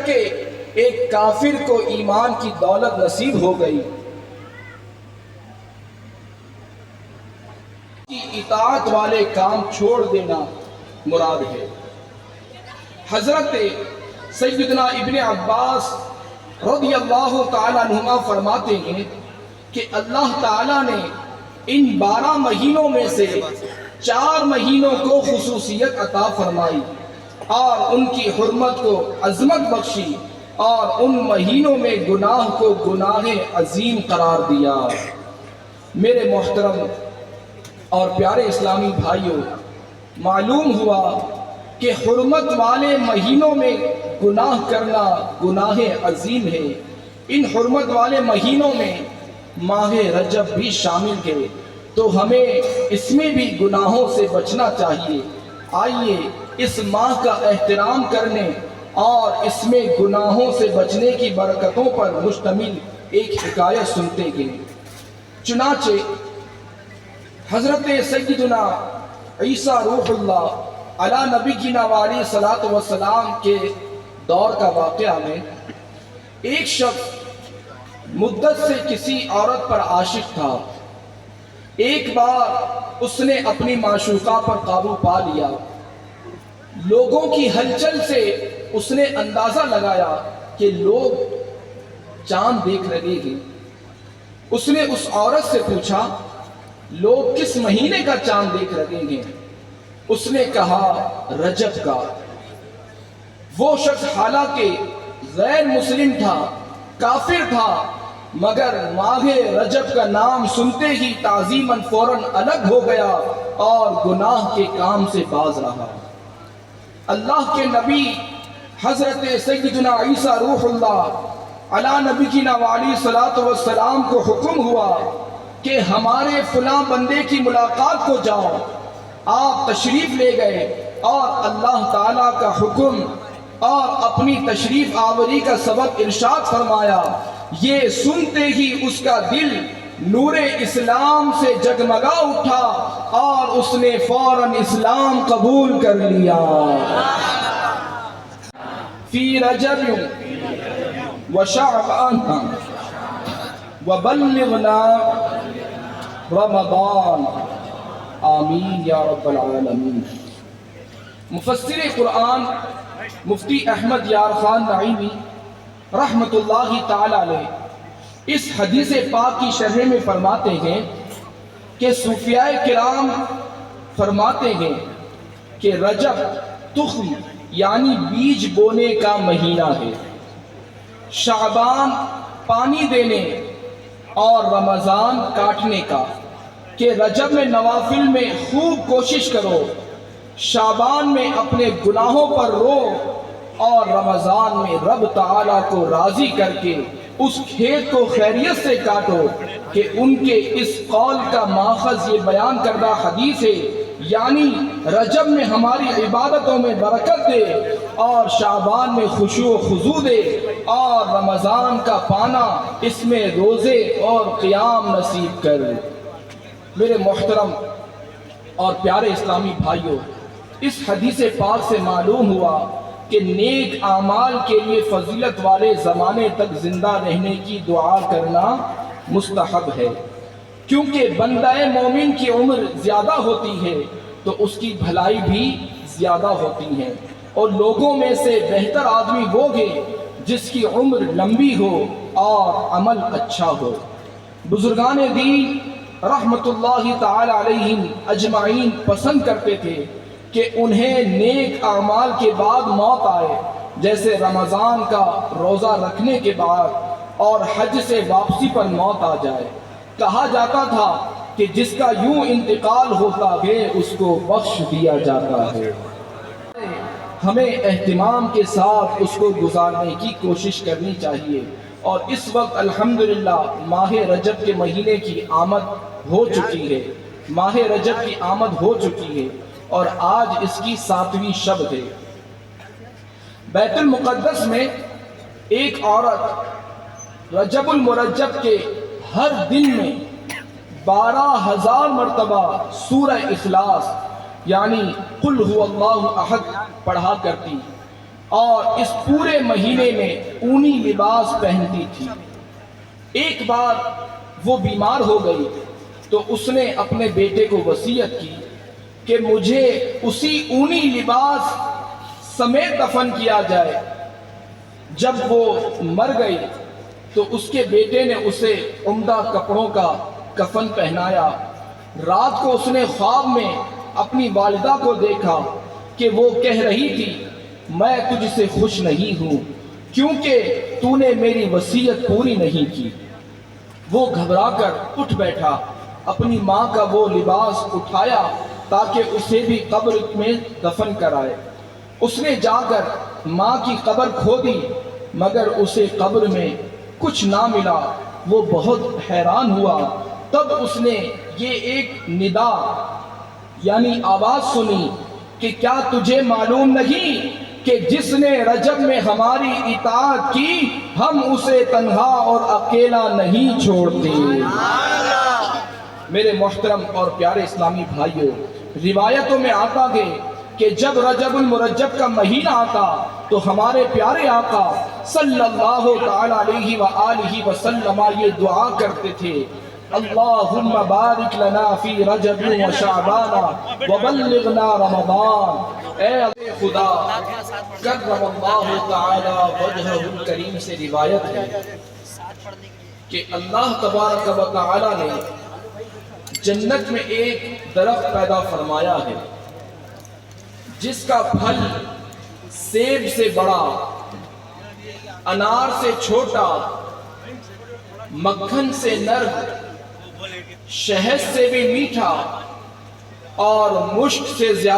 کہ ایک کافر کو ایمان کی دولت نصیب ہو گئی کی اطاعت والے کام چھوڑ دینا مراد ہے۔ حضرت سیدنا ابن عباس رضی اللہ تعالیٰ عنہما فرماتے ہیں کہ اللہ تعالیٰ نے ان 12 مہینوں میں سے 4 مہینوں کو خصوصیت عطا فرمائی اور ان کی حرمت کو عظمت بخشی اور ان مہینوں میں گناہ کو گناہ عظیم قرار دیا۔ میرے محترم اور پیارے اسلامی بھائیوں، معلوم ہوا کہ حرمت والے مہینوں میں گناہ کرنا گناہ عظیم ہے۔ ان حرمت والے مہینوں میں ماہ رجب بھی شامل ہے، تو ہمیں اس میں بھی گناہوں سے بچنا چاہیے۔ آئیے اس ماہ کا احترام کرنے اور اس میں گناہوں سے بچنے کی برکتوں پر مشتمل ایک حکایت سنتے ہیں۔ چنانچہ حضرت سیدنا عیسیٰ روح اللہ علی نبینا علیہ الصلوۃ والسلام کے دور کا واقعہ میں ایک شخص مدت سے کسی عورت پر عاشق تھا۔ ایک بار اس نے اپنی معشوقہ پر قابو پا لیا۔ لوگوں کی ہلچل سے اس نے اندازہ لگایا کہ لوگ چاند دیکھ رہے ہیں۔ اس نے اس عورت سے پوچھا، لوگ کس مہینے کا چاند دیکھ رہے ہیں؟ اس نے کہا، رجب کا۔ وہ شخص حالانکہ غیر مسلم تھا، کافر تھا، مگر ماہ رجب کا نام سنتے ہی تعظیماً فوراً الگ ہو گیا اور گناہ کے کام سے باز رہا۔ اللہ کے نبی حضرت سیدنا عیسیٰ روح اللہ علی نبینا علیہ الصلوۃ والسلام کو حکم ہوا کہ ہمارے فلاں بندے کی ملاقات کو جاؤ۔ آپ تشریف لے گئے اور اللہ تعالیٰ کا حکم اور اپنی تشریف آوری کا سبب ارشاد فرمایا۔ یہ سنتے ہی اس کا دل نور اسلام سے جگمگا اٹھا اور اس نے فوراً اسلام قبول کر لیا۔ فی رجب وشعبان وبلغنا رمضان آمین یا رب العالمین۔ مفسر قرآن مفتی احمد یار خان نعیمی رحمت اللہ تعالی علیہ اس حدیث پاک کی شرح میں فرماتے ہیں کہ صوفیاء کرام فرماتے ہیں کہ رجب تخم یعنی بیج بونے کا مہینہ ہے، شعبان پانی دینے اور رمضان کاٹنے کا، کہ رجب میں نوافل میں خوب کوشش کرو، شعبان میں اپنے گناہوں پر رو اور رمضان میں رب تعالیٰ کو راضی کر کے اس کھیت کو خیریت سے کاٹو۔ کہ ان کے اس قول کا ماخذ یہ بیان کردہ حدیث ہے، یعنی رجب میں ہماری عبادتوں میں برکت دے اور شعبان میں خشوع و خضوع دے اور رمضان کا پانا اس میں روزے اور قیام نصیب کر۔ میرے محترم اور پیارے اسلامی بھائیوں، اس حدیث پاک سے معلوم ہوا کہ نیک اعمال کے لیے فضیلت والے زمانے تک زندہ رہنے کی دعا کرنا مستحب ہے، کیونکہ بندہ مومن کی عمر زیادہ ہوتی ہے تو اس کی بھلائی بھی زیادہ ہوتی ہے، اور لوگوں میں سے بہتر آدمی وہ ہے جس کی عمر لمبی ہو اور عمل اچھا ہو۔ بزرگان دین رحمت اللہ تعالی علیہم اجمعین پسند کرتے تھے کہ انہیں نیک اعمال کے بعد موت آئے، جیسے رمضان کا روزہ رکھنے کے بعد اور حج سے واپسی پر موت آ جائے۔ کہا جاتا تھا کہ جس کا یوں انتقال ہوتا ہے اس کو بخش دیا جاتا ہے۔ ہمیں اہتمام کے ساتھ اس کو گزارنے کی کوشش کرنی چاہیے، اور اس وقت الحمدللہ ماہ رجب کے مہینے کی آمد ہو چکی ہے، ماہ رجب کی آمد ہو چکی ہے اور آج اس کی 7ویں شب ہے۔ بیت المقدس میں ایک عورت رجب المرجب کے ہر دن میں 12,000 مرتبہ سورہ اخلاص یعنی قل هو اللہ احد پڑھا کرتی، اور اس پورے مہینے میں اونی لباس پہنتی تھی۔ ایک بار وہ بیمار ہو گئی تو اس نے اپنے بیٹے کو وصیت کی کہ مجھے اسی اونی لباس سمیت دفن کیا جائے۔ جب وہ مر گئی تو اس کے بیٹے نے اسے عمدہ کپڑوں کا کفن پہنایا۔ رات کو اس نے خواب میں اپنی والدہ کو دیکھا کہ وہ کہہ رہی تھی میں تجھ سے خوش نہیں ہوں کیونکہ تو نے میری وصیت پوری نہیں کی۔ وہ گھبرا کر اٹھ بیٹھا، اپنی ماں کا وہ لباس اٹھایا تاکہ اسے بھی قبر میں دفن کرائے۔ اس نے جا کر ماں کی قبر کھودی مگر اسے قبر میں کچھ نہ ملا۔ وہ بہت حیران ہوا۔ تب اس نے یہ ایک ندا یعنی آواز سنی کہ کیا تجھے معلوم نہیں کہ جس نے رجب میں ہماری اطاعت کی ہم اسے تنہا اور اکیلا نہیں چھوڑتے۔ میرے محترم اور پیارے اسلامی بھائیوں، روایتوں میں آتا ہے کہ جب رجب المرجب کا مہینہ آتا تو ہمارے پیارے آقا صلی اللہ تعالی علیہ وآلہ وسلم یہ دعا کرتے تھے اللہم بارک لنا فی رجب و شعبان وبلغنا رمضان۔ اے خدا کرم اللہ تعالی وجہہ الکریم سے روایت ہے کہ اللہ تبارک و تعالی نے جنت میں ایک درخت پیدا فرمایا ہے جس کا پھل سیب سے بڑا، انار سے چھوٹا، مکھن سے نرم، شہد سے بھی میٹھا اور مشک سے زیادہ